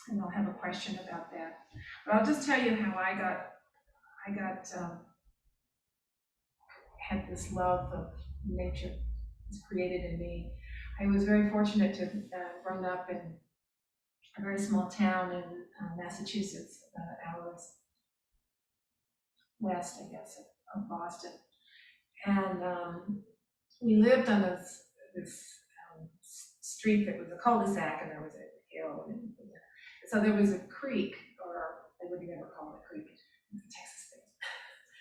And I'll have a question about that. But I'll just tell you how I had this love of nature. It's created in me. I was very fortunate to have grown up in a very small town in Massachusetts, hours west, I guess, of Boston. And we lived on this street that was a cul-de-sac, and there was a hill. And so there was a creek, or they would never call it a creek, it's a Texas thing.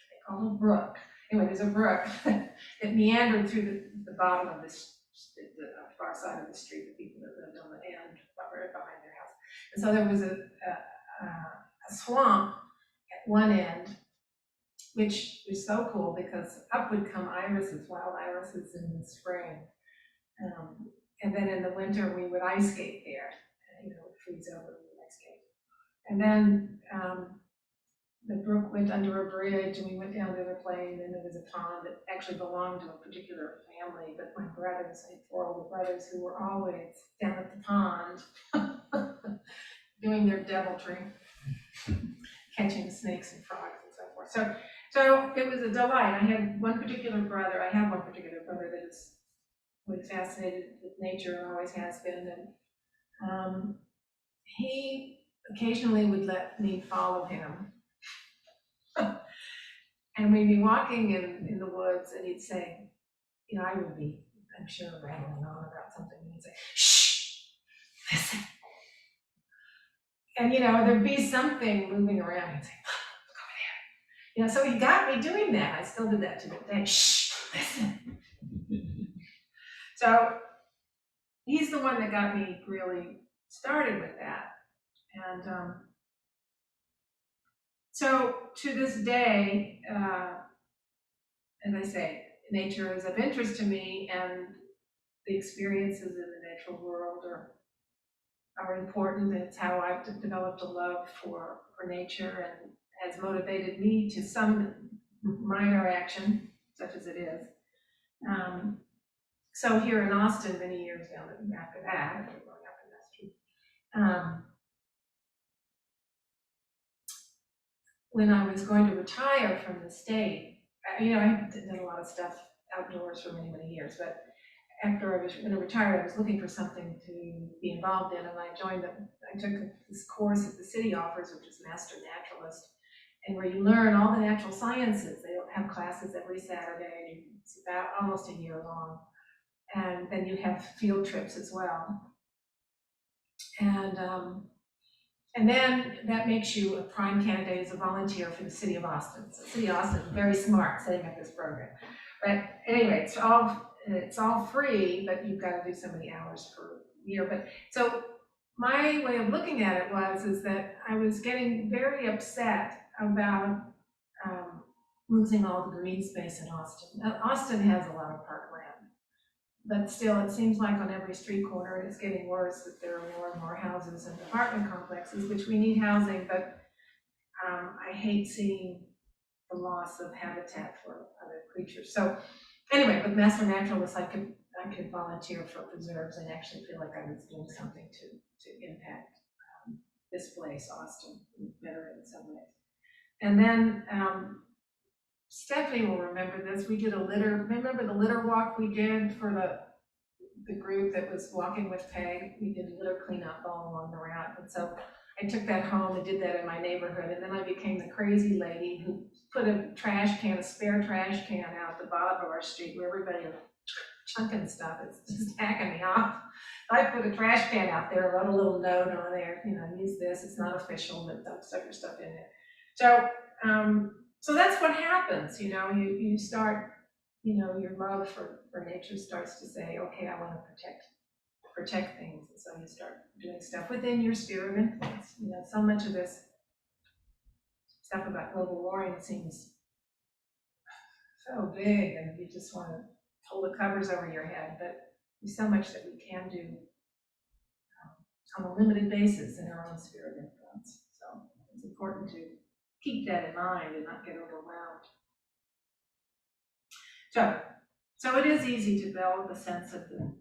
They call it a brook. Anyway, was a brook that meandered through the bottom of this, the far side of the street, the people that lived on the end, right behind their house. And so there was a swamp at one end, which was so cool because up would come irises, wild irises in the spring. And then in the winter, we would ice skate there, it would freeze over and we would ice skate. And then the brook went under a bridge and we went down there to play, and then there was a pond that actually belonged to a particular family, but my brothers, I had 4 older brothers who were always down at the pond doing their deviltry, catching snakes and frogs and so forth. So it was a delight. I have one particular brother that is really fascinated with nature and always has been, and he occasionally would let me follow him. And we'd be walking in the woods, and he'd say, I would be, I'm sure, rattling on about something, and he'd say, shh, listen. And there'd be something moving around, he'd say, look over there. So he got me doing that. I still do that to this day. Shh, listen. So he's the one that got me really started with that. And so to this day, as I say, nature is of interest to me, and the experiences in the natural world are important. It's how I've developed a love for nature, and has motivated me to some minor action, such as it is. So here in Austin, many years after that, growing up in that street, when I was going to retire from the state, I did a lot of stuff outdoors for many, many years, but after I was going to retire, I was looking for something to be involved in, and I took this course that the city offers, which is Master Naturalist, and where you learn all the natural sciences. They don't have classes every Saturday. It's about almost a year long. And then you have field trips as well. And then that makes you a prime candidate as a volunteer for the city of Austin. So City of Austin, very smart, setting up this program. But anyway, it's all free, but you've got to do so many hours per year. But so my way of looking at it is that I was getting very upset about losing all the green space in Austin. Now, Austin has a lot of parkland, but still, it seems like on every street corner, it's getting worse, that there are more and more houses and apartment complexes, which we need housing, but I hate seeing the loss of habitat for other creatures. So anyway, with Master Naturalist, I could volunteer for preserves and actually feel like I was doing something to impact this place, Austin, better in some ways. And then Stephanie will remember this. We did remember the litter walk we did for the group that was walking with Peg? We did litter cleanup all along the route. And so I took that home and did that in my neighborhood. And then I became the crazy lady who put a spare trash can out at the bottom of our street where everybody was chunking stuff. It's just hacking me off. I put a trash can out there, wrote a little note on there, use this. It's not official, but don't stuff your stuff in it. So that's what happens, you start, your love for nature starts to say, okay, I want to protect things. And so you start doing stuff within your sphere of influence. So much of this stuff about global warming seems so big, and you just want to pull the covers over your head, but there's so much that we can do on a limited basis in our own sphere of influence. So it's important to keep that in mind and not get overwhelmed. So it is easy to develop a sense of the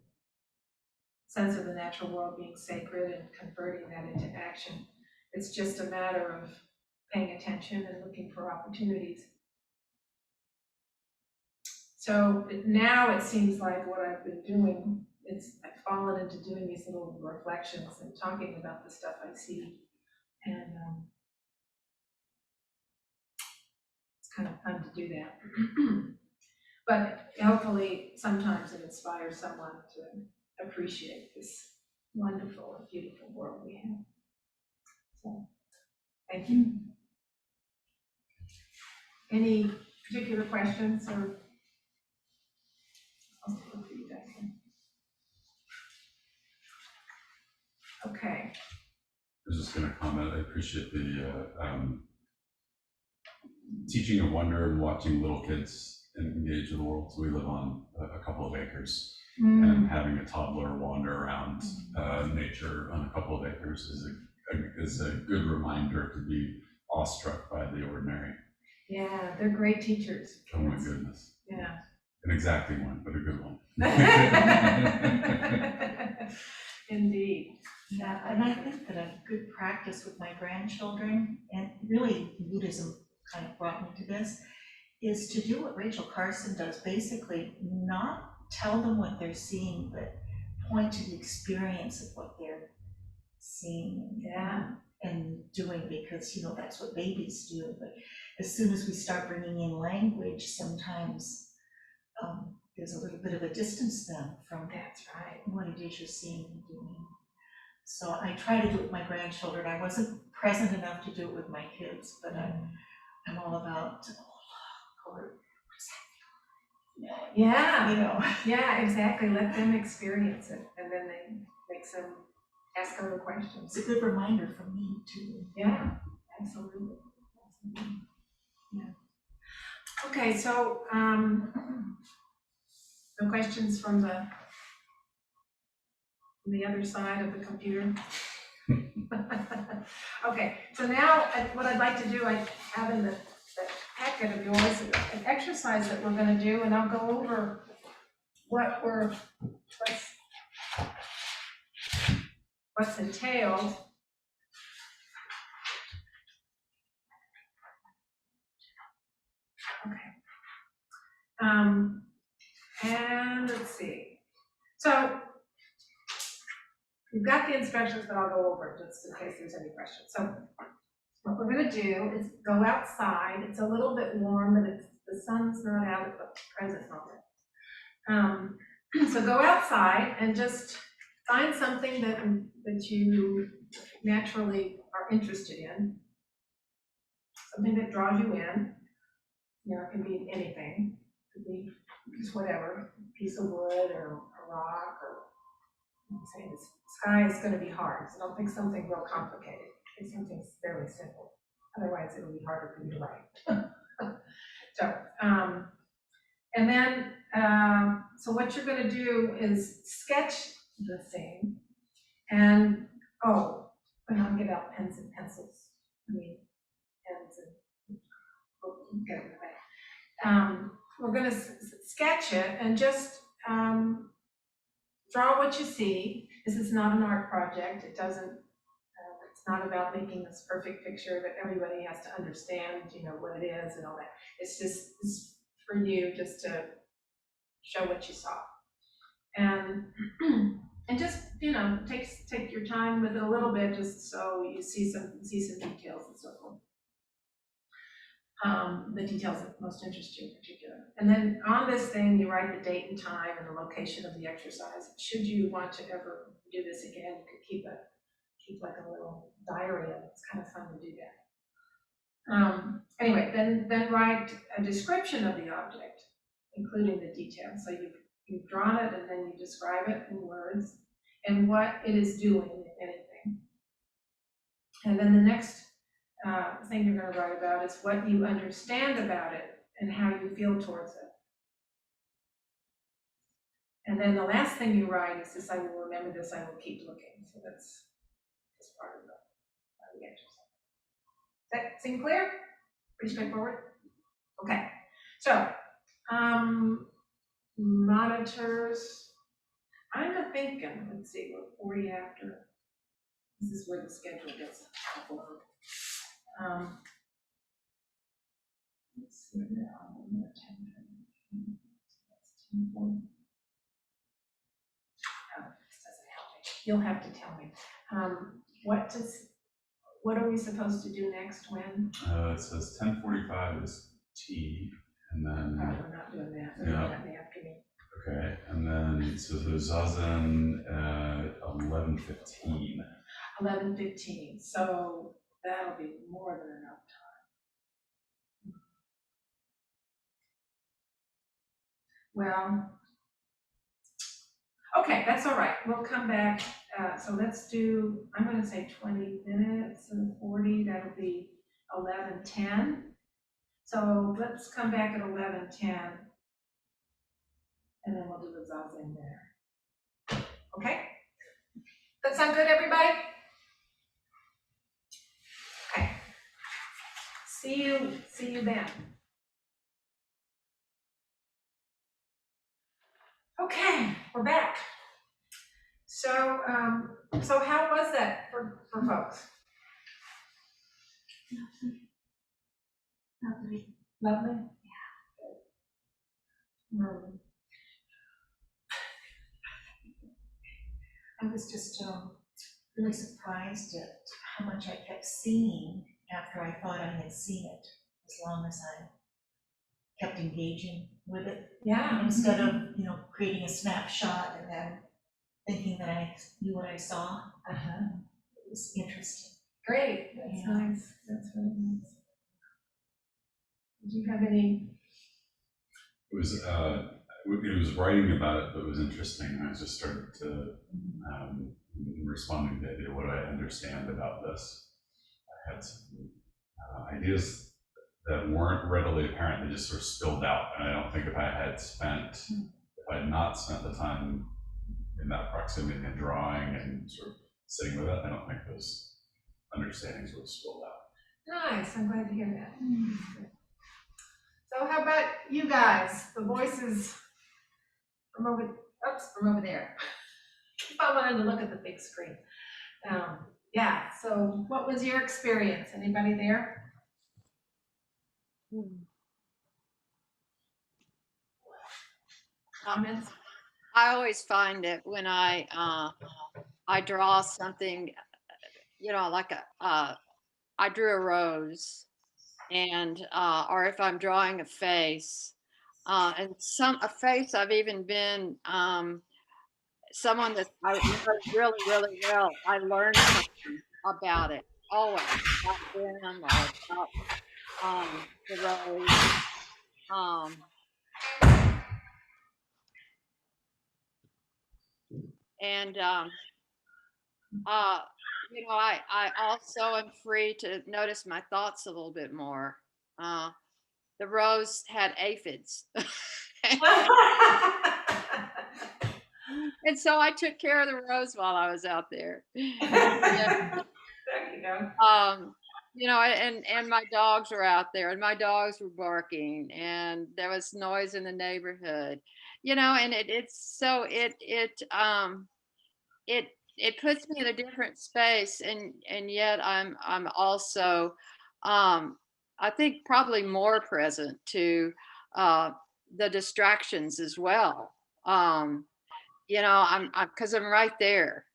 natural world being sacred and converting that into action. It's just a matter of paying attention and looking for opportunities. So now it seems like what I've been doing, I've fallen into doing these little reflections and talking about the stuff I see, and it's kind of fun to do that. But hopefully sometimes it inspires someone to appreciate this wonderful and beautiful world we have. So, thank you. Any particular questions or? Okay. I was just going to comment. I appreciate the teaching of wonder and watching little kids engage in the world. So we live on a couple of acres, and having a toddler wander around nature on a couple of acres is a good reminder to be awestruck by the ordinary. Yeah, they're great teachers. Oh my goodness. Yeah. An exacting one, but a good one. Indeed. Yeah, and I think that a good practice with my grandchildren, and really Buddhism kind of brought me to this, is to do what Rachel Carson does, basically not tell them what they're seeing, but point to the experience of what they're seeing and doing, because, you know, that's what babies do. But as soon as we start bringing in language, sometimes there's a little bit of a distance then from That's right. what it is you're seeing and doing. So I try to do it with my grandchildren. I wasn't present enough to do it with my kids, but I'm all about, Yeah, you know. yeah, exactly. Let them experience it, and then they make some ask other questions. It's a good reminder for me too. Yeah, absolutely. Yeah. Okay, so no questions from the other side of the computer. Okay, so now what I'd like to do, I have in the packet of yours an exercise that we're going to do, and I'll go over what's entailed. Okay. And let's see. So we've got the instructions, but I'll go over it just in case there's any questions. So what we're going to do is go outside. It's a little bit warm, but the sun's not out at the present moment. So go outside and just find something that you naturally are interested in, something that draws you in. You know, it can be anything. It could be just whatever, a piece of wood or a rock, or I'm saying the sky is going to be hard, so don't think something real complicated. Think something fairly simple. Otherwise, it'll be harder for you to write. So, and then, so what you're going to do is sketch the thing, and and I'll get out pens and pencils. I mean, pens and get it away. We're going to sketch it and just draw what you see. This is not an art project. It doesn't, it's not about making this perfect picture that everybody has to understand, you know, what it is and all that. It's for you just to show what you saw. And just, you know, take your time with it a little bit, just so you see some details and so forth. The details that most interest you in particular. And then on this thing, you write the date and time and the location of the exercise. Should you want to ever do this again, you could keep like a little diary of it. It's kind of fun to do that. Anyway, then write a description of the object, including the details. So you've drawn it, and then you describe it in words and what it is doing, if anything. And then the next thing you're going to write about is what you understand about it and how you feel towards it. And then the last thing you write is this: I will remember this, I will keep looking. So that's part of the exercise. Does that seem clear? Pretty straightforward? Okay. So, monitors. I'm thinking, let's see, we're 40 after. This is where the schedule gets over. Let's see now, 10. That's 10. This doesn't help me. You'll have to tell me. What are we supposed to do next when? It says 10:45 is tea, and then. Oh, we're not doing that. We're doing that in the afternoon. Okay, and then so there's zazen at 11:15. 11:15. So that'll be more than enough time. Well, okay, that's all right. We'll come back. So let's do, I'm going to say 20 minutes and 40. That'll be 11:10. So let's come back at 11:10. And then we'll do the zazen there. Okay? That sound good, everybody? Okay. See you then. Okay, we're back. So, so how was that for folks? Lovely. Lovely? Yeah. I was just really surprised at how much I kept seeing after I thought I had seen it, as long as I kept engaging with it. Yeah. Instead of, creating a snapshot and then thinking that I knew what I saw. It was interesting. Great, that's nice. That's really nice. Did you have any? It was writing about it that was interesting. I just started to, responding to what I understand about this. I had some ideas that weren't readily apparent. They just sort of spilled out. And I don't think if I had not spent the time in that proximity and drawing and sort of sitting with it, I don't think those understandings would have spilled out. Nice, I'm glad to hear that. So how about you guys? The voices from over there. Keep on wanting to look at the big screen. Yeah, so what was your experience? Anybody there? Comments? I always find that when I draw something, like I drew a rose, and or if I'm drawing a face, and a face I've even been someone that I know really really well. I learned something about it always, about them or about the rose. And I also am free to notice my thoughts a little bit more. The rose had aphids. And so I took care of the rose while I was out there. There you go. And my dogs were out there, and my dogs were barking, and there was noise in the neighborhood, and it puts me in a different space, and yet I'm also I think probably more present to the distractions as well. I'm because I'm right there.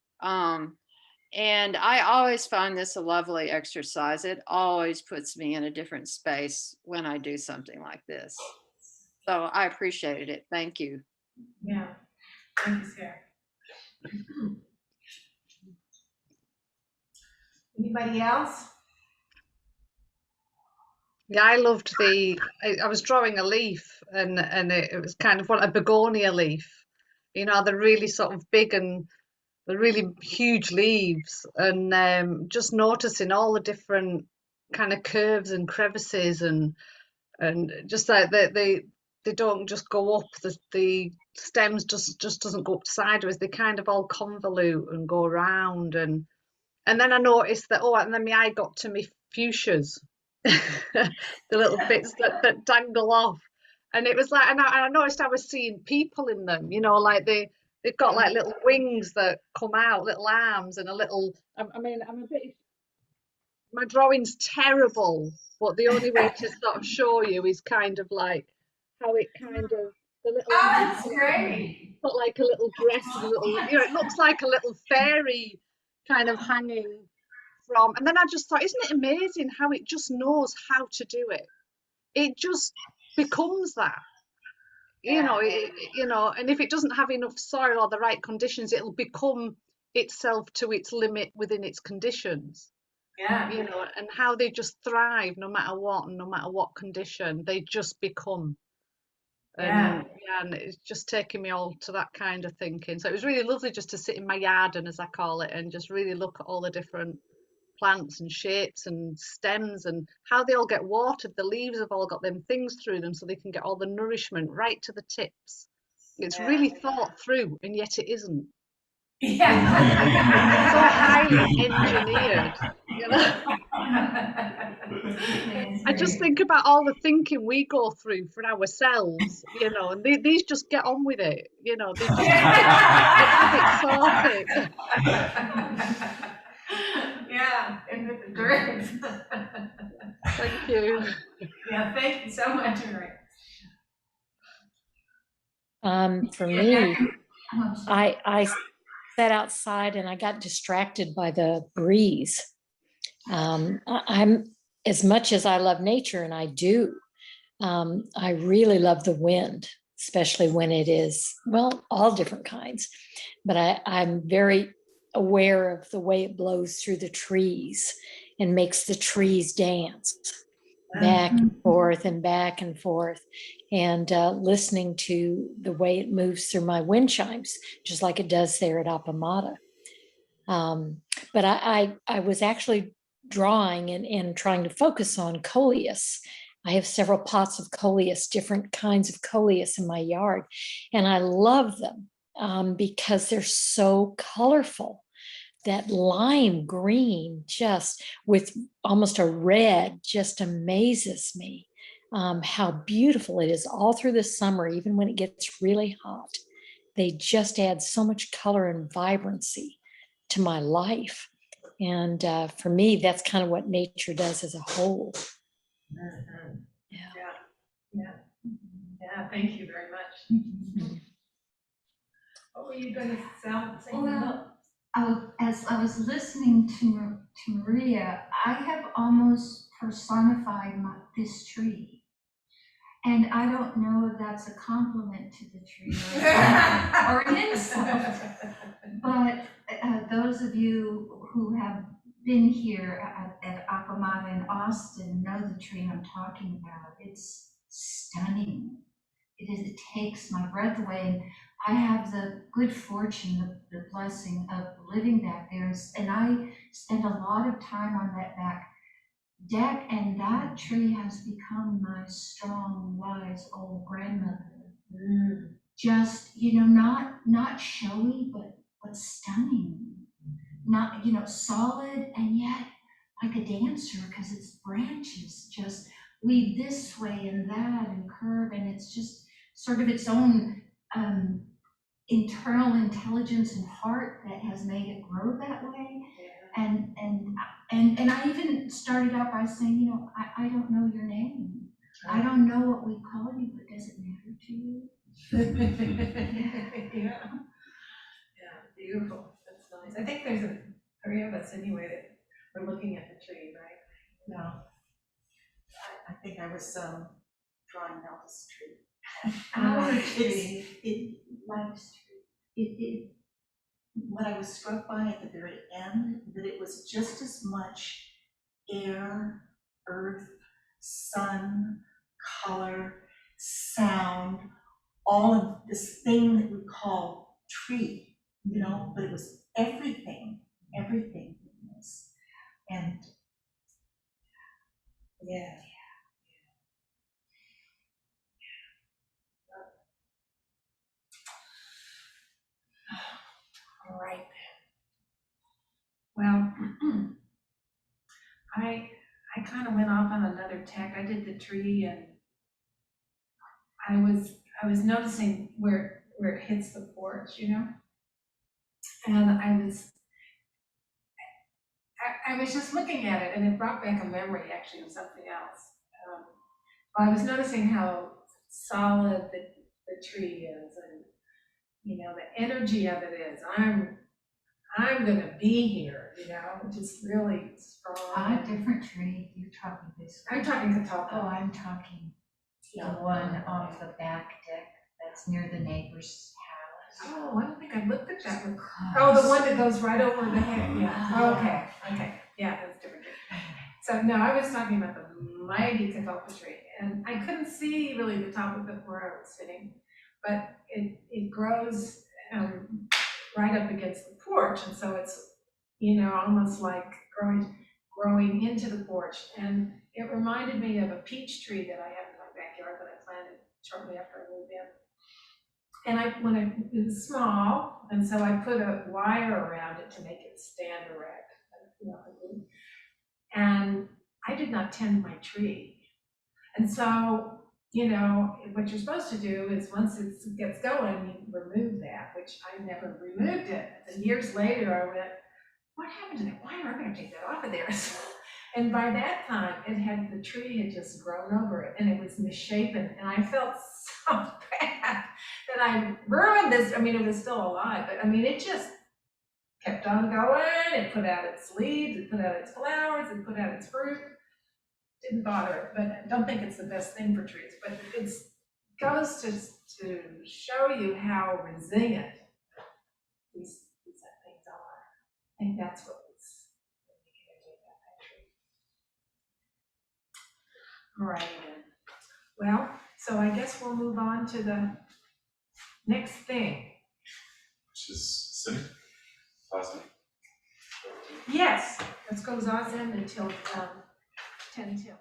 And I always find this a lovely exercise. It always puts me in a different space when I do something like this. So I appreciated it. Thank you. Yeah, thank you, Sarah. Anybody else? Yeah, I loved I was drawing a leaf, and it was kind of a begonia leaf. They're really sort of big and the really huge leaves, and just noticing all the different kind of curves and crevices, and just like they don't just go up, the stems just doesn't go up sideways, they kind of all convolute and go around, and then I noticed that, and then my eye got to my fuchsias, the little bits that dangle off, and it was like, and I noticed I was seeing people in them, like they've got like little wings that come out, little arms, and a little. I mean, my drawing's terrible, but the only way to sort of show you is kind of like how it kind of the little Oh, arms that's great. got like a little dress and a little, it looks like a little fairy kind of hanging from. And then I just thought, isn't it amazing how it just knows how to do it? It just becomes that. And if it doesn't have enough soil or the right conditions, it'll become itself to its limit within its conditions. Yeah. And how they just thrive no matter what, and no matter what condition, they just become. And yeah, and it's just taking me all to that kind of thinking. So it was really lovely just to sit in my garden, as I call it, and just really look at all the different plants and shapes and stems and how they all get watered. The leaves have all got them things through them so they can get all the nourishment right to the tips. It's really thought through, and yet it isn't. It's so highly engineered, you know. I just think about all the thinking we go through for ourselves, you know, and these just get on with it, you know, they just have it sorted. Yeah, and with the drinks. Thank you. Yeah, thank you so much, Mary. For me, I sat outside and I got distracted by the breeze. I'm, as much as I love nature, and I do, I really love the wind, especially when it is, well, all different kinds. But I'm very aware of the way it blows through the trees and makes the trees dance back and forth and back and forth, and listening to the way it moves through my wind chimes, just like it does there at Apamata. But I was actually drawing and trying to focus on coleus. I have several pots of coleus, different kinds of coleus in my yard, and I love them because they're so colorful. That lime green, just with almost a red, just amazes me. How beautiful it is all through the summer, even when it gets really hot. They just add so much color and vibrancy to my life. And for me, that's kind of what nature does as a whole. Yeah, thank you very much. What were you going to say? Well, as I was listening to Maria, I have almost personified this tree. And I don't know if that's a compliment to the tree or an insult. But those of you who have been here at Apamata in Austin know the tree I'm talking about. It's stunning. It takes my breath away. I have the good fortune, the blessing of living back there, and I spend a lot of time on that back deck, and that tree has become my strong, wise old grandmother. Just, not showy, but stunning. Not, solid, and yet like a dancer, because its branches just weave this way and that and curve, and it's just sort of its own internal intelligence and heart that has made it grow that way. And I even started out by saying, I don't know your name. I don't know what we call you, but does it matter to you? Yeah, beautiful. That's nice. I think there's 3 of us anyway that were looking at the tree, right? No. I think I was drawing Nelda's tree. Our tree. Life's tree. What I was struck by at the very end, that it was just as much air, earth, sun, color, sound, all of this thing that we call tree, but it was everything in this. And yeah. All right. Well, I kind of went off on another tack. I did the tree, and I was noticing where it hits the porch, and I was just looking at it, and it brought back a memory actually of something else. I was noticing how solid the tree is, and the energy of it is. I'm gonna be here, just really strong. A different tree. You're talking this. I'm talking Catalpa. Oh, I'm talking the one off the back deck that's near the neighbor's house. Oh, I don't think I looked at that one. Oh, the one that goes right over the head. Yeah. Oh, okay. Yeah, that's different. So no, I was talking about the mighty Catalpa tree, and I couldn't see really the top of it where I was sitting, but it grows right up against the porch, and so it's, you know, almost like growing into the porch. And it reminded me of a peach tree that I have in my backyard that I planted shortly after I moved in. And it was small, and so I put a wire around it to make it stand erect. You know, and I did not tend my tree. And so, you know, what you're supposed to do is once it gets going, you remove that, which I never removed it. And years later, I went, what happened to that wire? I'm gonna take that off of there. And by that time, the tree had just grown over it, and it was misshapen, and I felt so bad that I ruined this. I mean, it was still alive, but I mean, it just kept on going. It put out its leaves, it put out its flowers, it put out its fruit. Didn't bother it, but I don't think it's the best thing for trees, but it goes to show you how resilient these things are. I think that's what was making about that tree. All right, then. Well, so I guess we'll move on to the next thing. Which is sitting, Zazen. Yes, let's go Zazen until 10 till.